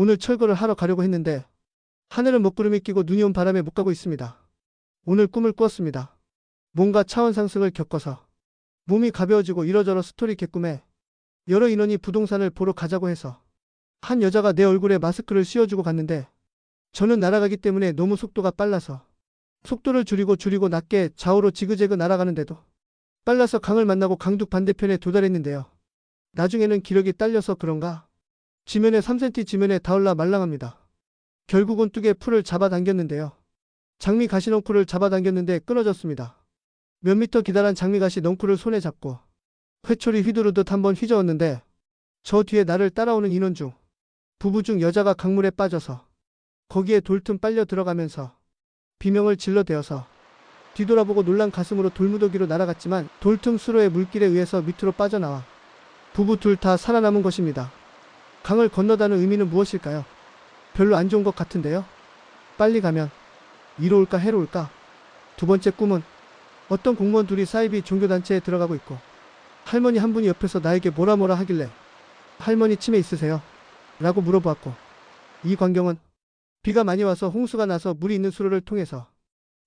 오늘 철거를 하러 가려고 했는데 하늘은 먹구름이 끼고 눈이 온 바람에 못 가고 있습니다. 오늘 꿈을 꾸었습니다. 뭔가 차원 상승을 겪어서 몸이 가벼워지고 이러저러 스토리 개꿈에 여러 인원이 부동산을 보러 가자고 해서 한 여자가 내 얼굴에 마스크를 씌워주고 갔는데 저는 날아가기 때문에 너무 속도가 빨라서 속도를 줄이고 낮게 좌우로 지그재그 날아가는데도 빨라서 강을 만나고 강둑 반대편에 도달했는데요. 나중에는 기력이 딸려서 그런가 지면에 3cm 지면에 닿을라 말랑합니다. 결국은 뚝에 풀을 잡아당겼는데요. 장미가시 넝쿨을 잡아당겼는데 끊어졌습니다. 몇 미터 기다란 장미가시 넝쿨을 손에 잡고 회초리 휘두르듯 한번 휘저었는데 저 뒤에 나를 따라오는 인원 중 부부 중 여자가 강물에 빠져서 거기에 돌틈 빨려 들어가면서 비명을 질러대어서 뒤돌아보고 놀란 가슴으로 돌무더기로 날아갔지만 돌틈 수로의 물길에 의해서 밑으로 빠져나와 부부 둘 다 살아남은 것입니다. 강을 건너다는 의미는 무엇일까요? 별로 안 좋은 것 같은데요. 빨리 가면 이로울까 해로울까? 두 번째 꿈은 어떤 공무원 둘이 사이비 종교단체에 들어가고 있고 할머니 한 분이 옆에서 나에게 뭐라 하길래 할머니 치매 있으세요? 라고 물어보았고 이 광경은 비가 많이 와서 홍수가 나서 물이 있는 수로를 통해서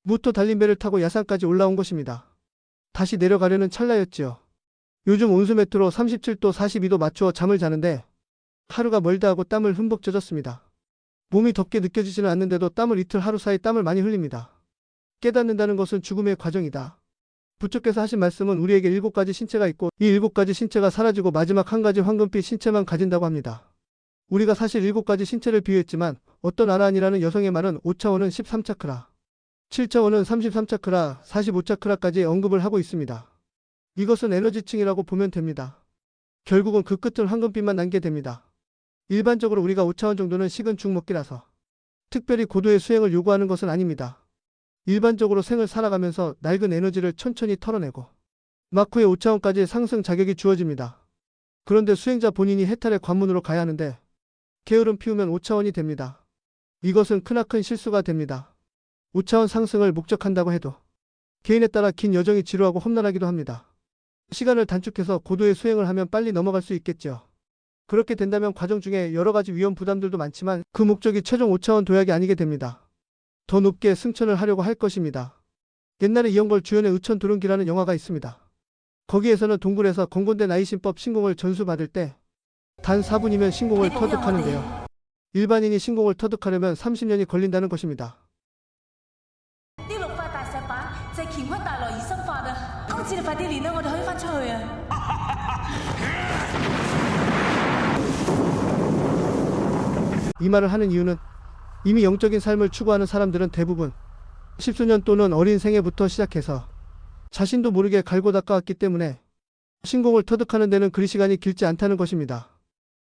무토 달린 배를 타고 야산까지 올라온 것입니다. 다시 내려가려는 찰나였지요. 요즘 온수매트로 37도 42도 맞추어 잠을 자는데 하루가 멀다 하고 땀을 흠뻑 젖었습니다. 몸이 덥게 느껴지지는 않는데도 땀을 이틀 하루 사이 땀을 많이 흘립니다. 깨닫는다는 것은 죽음의 과정이다. 부처께서 하신 말씀은 우리에게 7가지 신체가 있고 이 7가지 신체가 사라지고 마지막 한 가지 황금빛 신체만 가진다고 합니다. 우리가 사실 7가지 신체를 비유했지만 어떤 아라한이라는 여성의 말은 5차원은 13차크라, 7차원은 33차크라, 45차크라까지 언급을 하고 있습니다. 이것은 에너지층이라고 보면 됩니다. 결국은 그 끝은 황금빛만 남게 됩니다. 일반적으로 우리가 5차원 정도는 식은 죽 먹기라서 특별히 고도의 수행을 요구하는 것은 아닙니다. 일반적으로 생을 살아가면서 낡은 에너지를 천천히 털어내고 막 후에 5차원까지 상승 자격이 주어집니다. 그런데 수행자 본인이 해탈의 관문으로 가야 하는데 게으름 피우면 5차원이 됩니다. 이것은 크나큰 실수가 됩니다. 5차원 상승을 목적한다고 해도 개인에 따라 긴 여정이 지루하고 험난하기도 합니다. 시간을 단축해서 고도의 수행을 하면 빨리 넘어갈 수 있겠죠. 그렇게 된다면 과정 중에 여러 가지 위험 부담들도 많지만 그 목적이 최종 5차원 도약이 아니게 됩니다. 더 높게 승천을 하려고 할 것입니다. 옛날에 이영걸 주연의 의천도룡기라는 영화가 있습니다. 거기에서는 동굴에서 건곤대 나이신법 신공을 전수받을 때 단 4분이면 신공을 터득하는데요. 일반인이 신공을 터득하려면 30년이 걸린다는 것입니다. 이 말을 하는 이유는 이미 영적인 삶을 추구하는 사람들은 대부분 십수년 또는 어린 생애부터 시작해서 자신도 모르게 갈고 닦아왔기 때문에 신공을 터득하는 데는 그리 시간이 길지 않다는 것입니다.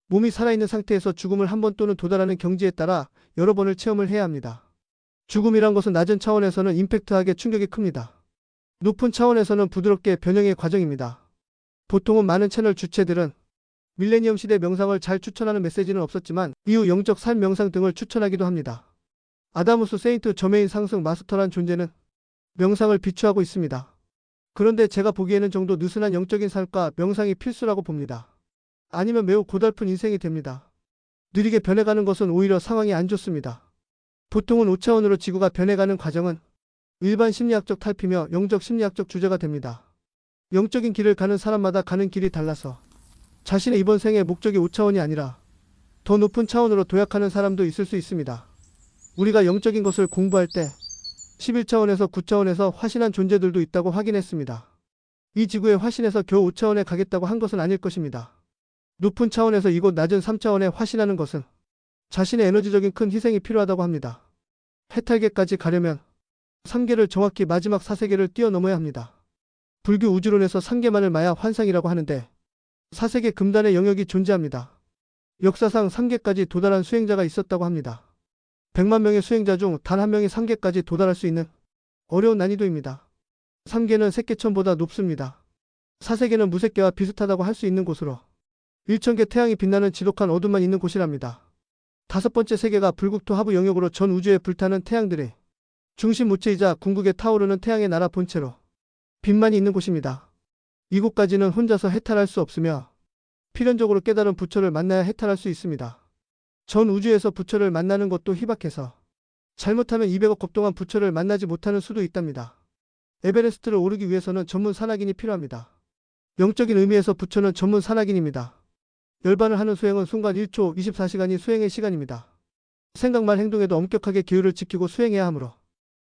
몸이 살아있는 상태에서 죽음을 한 번 또는 도달하는 경지에 따라 여러 번을 체험을 해야 합니다. 죽음이란 것은 낮은 차원에서는 임팩트하게 충격이 큽니다. 높은 차원에서는 부드럽게 변형의 과정입니다. 보통은 많은 채널 주체들은 밀레니엄 시대 명상을 잘 추천하는 메시지는 없었지만 이후 영적 삶 명상 등을 추천하기도 합니다. 아다무스 세인트 저메인 상승 마스터란 존재는 명상을 비추하고 있습니다. 그런데 제가 보기에는 정도 느슨한 영적인 삶과 명상이 필수라고 봅니다. 아니면 매우 고달픈 인생이 됩니다. 느리게 변해가는 것은 오히려 상황이 안 좋습니다. 보통은 5차원으로 지구가 변해가는 과정은 일반 심리학적 탈피며 영적 심리학적 주제가 됩니다. 영적인 길을 가는 사람마다 가는 길이 달라서 자신의 이번 생의 목적이 5차원이 아니라 더 높은 차원으로 도약하는 사람도 있을 수 있습니다. 우리가 영적인 것을 공부할 때 11차원에서 9차원에서 화신한 존재들도 있다고 확인했습니다. 이 지구의 화신에서 겨우 5차원에 가겠다고 한 것은 아닐 것입니다. 높은 차원에서 이곳 낮은 3차원에 화신하는 것은 자신의 에너지적인 큰 희생이 필요하다고 합니다. 해탈계까지 가려면 3계를 정확히 마지막 4세계를 뛰어넘어야 합니다. 불교 우주론에서 3계만을 마야 환상이라고 하는데 4세계 금단의 영역이 존재합니다. 역사상 3계까지 도달한 수행자가 있었다고 합니다. 100만 명의 수행자 중 단 한 명이 3계까지 도달할 수 있는 어려운 난이도입니다. 3계는 색계천보다 높습니다. 4세계는 무색계와 비슷하다고 할 수 있는 곳으로 1000개 태양이 빛나는 지독한 어둠만 있는 곳이랍니다. 5번째 세계가 불국토 하부 영역으로 전 우주에 불타는 태양들의 중심 무체이자 궁극에 타오르는 태양의 나라 본체로 빛만이 있는 곳입니다. 이곳까지는 혼자서 해탈할 수 없으며 필연적으로 깨달은 부처를 만나야 해탈할 수 있습니다. 전 우주에서 부처를 만나는 것도 희박해서 잘못하면 200억 급 동안 부처를 만나지 못하는 수도 있답니다. 에베레스트를 오르기 위해서는 전문 산악인이 필요합니다. 영적인 의미에서 부처는 전문 산악인입니다. 열반을 하는 수행은 순간 1초 24시간이 수행의 시간입니다. 생각만 행동에도 엄격하게 기율을 지키고 수행해야 하므로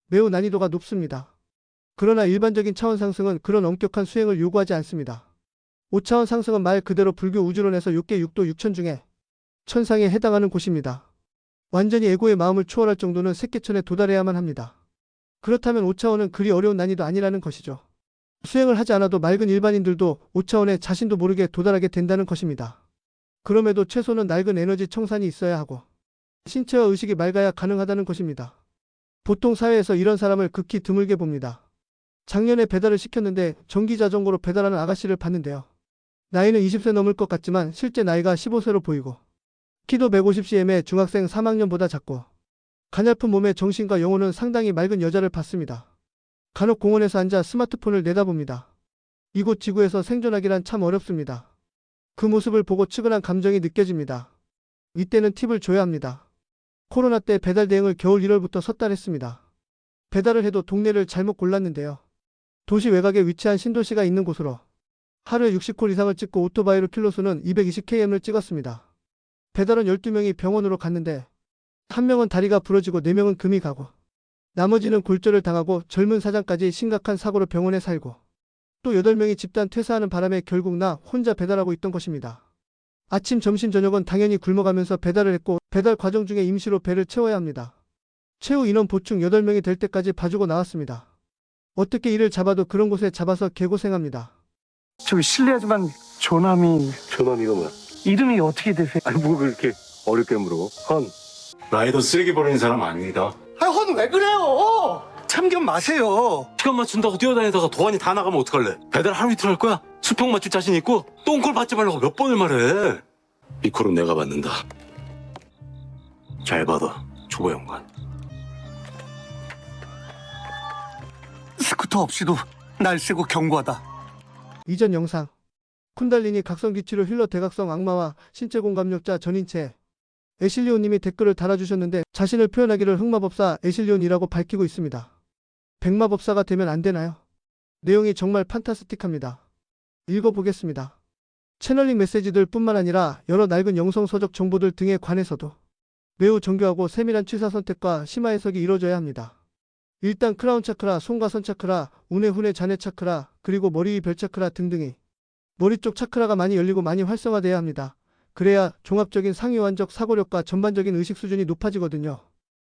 매우 난이도가 높습니다. 그러나 일반적인 차원 상승은 그런 엄격한 수행을 요구하지 않습니다. 5차원 상승은 말 그대로 불교 우주론에서 6계 6도 6천 중에 천상에 해당하는 곳입니다. 완전히 에고의 마음을 초월할 정도는 색계천에 도달해야만 합니다. 그렇다면 5차원은 그리 어려운 난이도 아니라는 것이죠. 수행을 하지 않아도 맑은 일반인들도 5차원에 자신도 모르게 도달하게 된다는 것입니다. 그럼에도 최소는 낡은 에너지 청산이 있어야 하고 신체와 의식이 맑아야 가능하다는 것입니다. 보통 사회에서 이런 사람을 극히 드물게 봅니다. 작년에 배달을 시켰는데 전기자전거로 배달하는 아가씨를 봤는데요. 나이는 20세 넘을 것 같지만 실제 나이가 15세로 보이고 키도 150cm에 중학생 3학년보다 작고 가냘픈 몸에 정신과 영혼은 상당히 맑은 여자를 봤습니다. 간혹 공원에서 앉아 스마트폰을 내다봅니다. 이곳 지구에서 생존하기란 참 어렵습니다. 그 모습을 보고 측은한 감정이 느껴집니다. 이때는 팁을 줘야 합니다. 코로나 때 배달 대행을 겨울 1월부터 석 달 했습니다. 배달을 해도 동네를 잘못 골랐는데요. 도시 외곽에 위치한 신도시가 있는 곳으로 하루에 60콜 이상을 찍고 오토바이로 킬로수는 220km를 찍었습니다. 배달원 12명이 병원으로 갔는데 한 명은 다리가 부러지고 4명은 금이 가고 나머지는 골절을 당하고 젊은 사장까지 심각한 사고로 병원에 살고 또 8명이 집단 퇴사하는 바람에 결국 나 혼자 배달하고 있던 것입니다. 아침, 점심, 저녁은 당연히 굶어가면서 배달을 했고 배달 과정 중에 임시로 배를 채워야 합니다. 최후 인원 보충 8명이 될 때까지 봐주고 나왔습니다. 어떻게 일을 잡아도 그런 곳에 잡아서 개고생합니다. 저기 실례하지만 조남이 조남이가 뭐야? 이름이 어떻게 되세요? 아니 뭐 그렇게 어렵게 물어? 헌. 라이더 쓰레기 버리는 사람 아닙니다. 헌 왜 그래요? 참견 마세요. 시간 맞춘다고 뛰어다니다가 도안이 다 나가면 어떡할래? 배달 하루 이틀 할 거야? 수평 맞출 자신 있고 똥콜 받지 말라고 몇 번을 말해. 이 콜은 내가 받는다. 잘 받아, 초보 연관. 스쿠터 없이도 날쌔고 견고하다. 이전 영상 쿤달리니 각성 기치로 힐러 대각성 악마와 신체 공감력자 전인체 애실리온님이 댓글을 달아주셨는데 자신을 표현하기를 흑마법사 애실리온이라고 밝히고 있습니다. 백마법사가 되면 안 되나요? 내용이 정말 판타스틱합니다. 읽어보겠습니다. 채널링 메시지들 뿐만 아니라 여러 낡은 영성서적 정보들 등에 관해서도 매우 정교하고 세밀한 취사 선택과 심화 해석이 이루어져야 합니다. 일단 크라운 차크라, 손가선 차크라, 운해 훈해 잔해 차크라, 그리고 머리 위 별 차크라 등등이 머리 쪽 차크라가 많이 열리고 많이 활성화돼야 합니다. 그래야 종합적인 상위완적 사고력과 전반적인 의식 수준이 높아지거든요.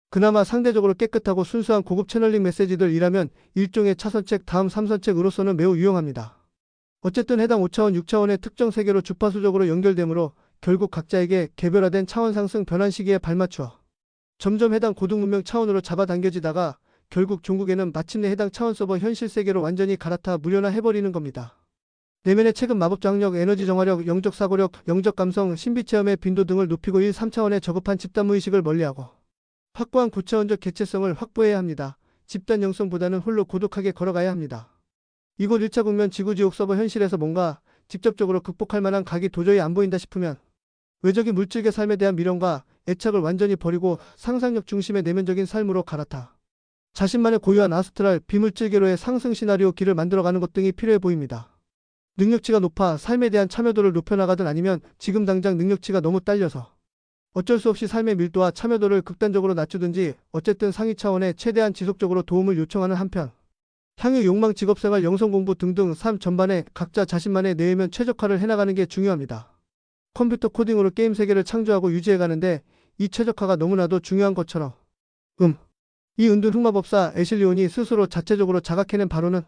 그나마 상대적으로 깨끗하고 순수한 고급 채널링 메시지들이라면 일종의 차선책 다음 3선책으로서는 매우 유용합니다. 어쨌든 해당 5차원, 6차원의 특정 세계로 주파수적으로 연결되므로 결국 각자에게 개별화된 차원 상승 변환 시기에 발맞추어 점점 해당 고등 문명 차원으로 잡아당겨지다가 결국 종국에는 마침내 해당 차원 서버 현실 세계로 완전히 갈아타 무련화해버리는 겁니다. 내면의 체급, 마법 장력, 에너지 정화력, 영적 사고력, 영적 감성, 신비 체험의 빈도 등을 높이고 1, 3차원의 저급한 집단 무의식을 멀리하고 확고한 고차원적 개체성을 확보해야 합니다. 집단 영성보다는 홀로 고독하게 걸어가야 합니다. 이곳 1차 국면 지구지옥 서버 현실에서 뭔가 직접적으로 극복할 만한 각이 도저히 안 보인다 싶으면 외적인 물질계 삶에 대한 미련과 애착을 완전히 버리고 상상력 중심의 내면적인 삶으로 갈아타 자신만의 고유한 아스트랄 비물질계로의 상승 시나리오 길을 만들어가는 것 등이 필요해 보입니다. 능력치가 높아 삶에 대한 참여도를 높여나가든 아니면 지금 당장 능력치가 너무 딸려서 어쩔 수 없이 삶의 밀도와 참여도를 극단적으로 낮추든지 어쨌든 상위 차원에 최대한 지속적으로 도움을 요청하는 한편 향유, 욕망, 직업생활, 영성공부 등등 삶 전반에 각자 자신만의 내면 최적화를 해나가는 게 중요합니다. 컴퓨터 코딩으로 게임 세계를 창조하고 유지해가는데 이 최적화가 너무나도 중요한 것처럼 이 은둔 흑마법사 애실리온이 스스로 자체적으로 자각해낸 바로는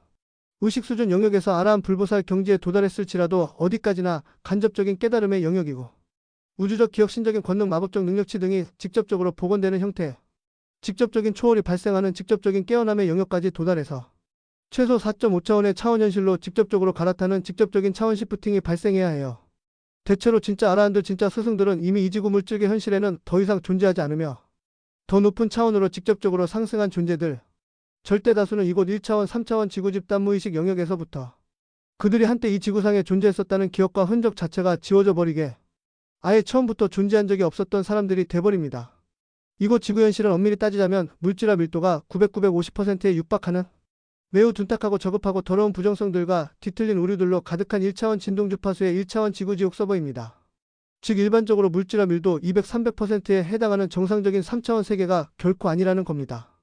의식 수준 영역에서 아라한 불보살 경지에 도달했을지라도 어디까지나 간접적인 깨달음의 영역이고 우주적 기억, 신적인 권능, 마법적 능력치 등이 직접적으로 복원되는 형태, 직접적인 초월이 발생하는 직접적인 깨어남의 영역까지 도달해서 최소 4.5차원의 차원 현실로 직접적으로 갈아타는 직접적인 차원 시프팅이 발생해야 해요. 대체로 진짜 아라한들, 진짜 스승들은 이미 이 지구 물질계 현실에는 더 이상 존재하지 않으며 더 높은 차원으로 직접적으로 상승한 존재들, 절대 다수는 이곳 1차원, 3차원 지구 집단 무의식 영역에서부터 그들이 한때 이 지구상에 존재했었다는 기억과 흔적 자체가 지워져 버리게 아예 처음부터 존재한 적이 없었던 사람들이 돼버립니다. 이곳 지구 현실은 엄밀히 따지자면 물질화 밀도가 950%에 육박하는 매우 둔탁하고 저급하고 더러운 부정성들과 뒤틀린 오류들로 가득한 1차원 진동 주파수의 1차원 지구지옥 서버입니다. 즉 일반적으로 물질화 밀도 200, 300%에 해당하는 정상적인 3차원 세계가 결코 아니라는 겁니다.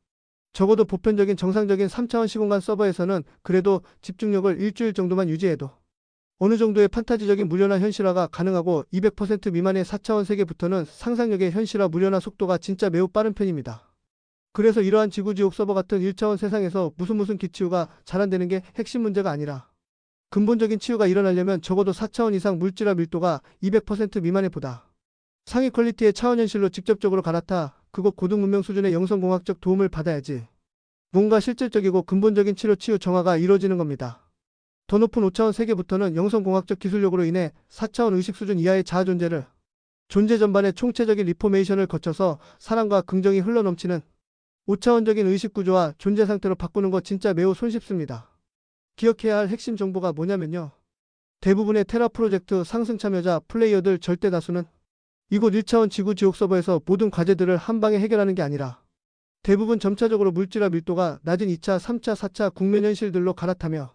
적어도 보편적인 정상적인 3차원 시공간 서버에서는 그래도 집중력을 일주일 정도만 유지해도 어느 정도의 판타지적인 무료나 현실화가 가능하고 200% 미만의 4차원 세계부터는 상상력의 현실화 무료나 속도가 진짜 매우 빠른 편입니다. 그래서 이러한 지구지옥 서버 같은 1차원 세상에서 무슨 기치유가 잘 안되는 게 핵심 문제가 아니라 근본적인 치유가 일어나려면 적어도 4차원 이상 물질화 밀도가 200% 미만의 보다 상위 퀄리티의 차원 현실로 직접적으로 갈아타 그곳 고등 문명 수준의 영성공학적 도움을 받아야지 뭔가 실질적이고 근본적인 치유 정화가 이루어지는 겁니다. 더 높은 5차원 세계부터는 영성공학적 기술력으로 인해 4차원 의식 수준 이하의 자아 존재를 존재 전반의 총체적인 리포메이션을 거쳐서 사랑과 긍정이 흘러넘치는 5차원적인 의식 구조와 존재 상태로 바꾸는 거 진짜 매우 손쉽습니다. 기억해야 할 핵심 정보가 뭐냐면요. 대부분의 테라 프로젝트 상승 참여자 플레이어들 절대 다수는 이곳 1차원 지구 지옥 서버에서 모든 과제들을 한 방에 해결하는 게 아니라 대부분 점차적으로 물질화 밀도가 낮은 2차, 3차, 4차 국면 현실들로 갈아타며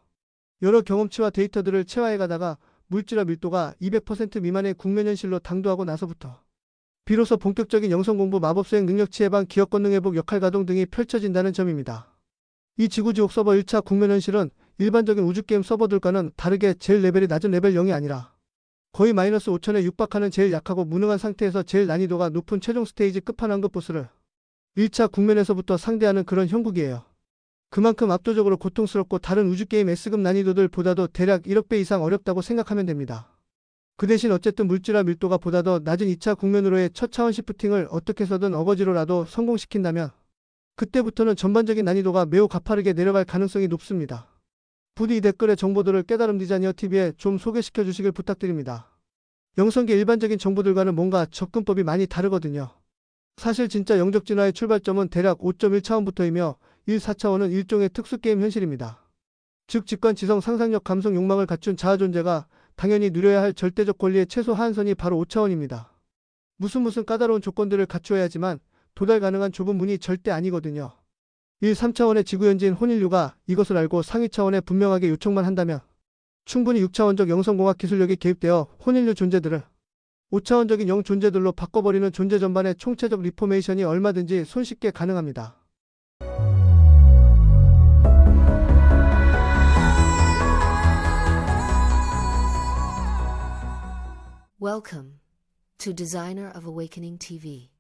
여러 경험치와 데이터들을 체화해 가다가 물질화 밀도가 200% 미만의 국면 현실로 당도하고 나서부터 비로소 본격적인 영성공부, 마법수행, 능력치 해방, 기억 권능 회복, 역할 가동 등이 펼쳐진다는 점입니다. 이 지구지옥 서버 1차 국면 현실은 일반적인 우주게임 서버들과는 다르게 제일 레벨이 낮은 레벨 0이 아니라 거의 마이너스 5천에 육박하는 제일 약하고 무능한 상태에서 제일 난이도가 높은 최종 스테이지 끝판왕급 보스를 1차 국면에서부터 상대하는 그런 형국이에요. 그만큼 압도적으로 고통스럽고 다른 우주게임 S급 난이도들보다도 대략 1억 배 이상 어렵다고 생각하면 됩니다. 그 대신 어쨌든 물질화 밀도가 보다 더 낮은 2차 국면으로의 첫 차원 시프팅을 어떻게 해서든 어거지로라도 성공시킨다면 그때부터는 전반적인 난이도가 매우 가파르게 내려갈 가능성이 높습니다. 부디 이 댓글의 정보들을 깨달음 디자이너 TV에 좀 소개시켜 주시길 부탁드립니다. 영성계 일반적인 정보들과는 뭔가 접근법이 많이 다르거든요. 사실 진짜 영적 진화의 출발점은 대략 5.1차원부터이며 1, 4차원은 일종의 특수게임 현실입니다. 즉 직관, 지성, 상상력, 감성, 욕망을 갖춘 자아 존재가 당연히 누려야 할 절대적 권리의 최소 하한선이 바로 5차원입니다. 무슨 까다로운 조건들을 갖추어야지만 도달 가능한 좁은 문이 절대 아니거든요. 1, 3차원의 지구현지인 혼인류가 이것을 알고 상위 차원에 분명하게 요청만 한다면 충분히 6차원적 영성공학 기술력이 개입되어 혼인류 존재들을 5차원적인 영 존재들로 바꿔버리는 존재 전반의 총체적 리포메이션이 얼마든지 손쉽게 가능합니다. Welcome to Designer of Awakening TV.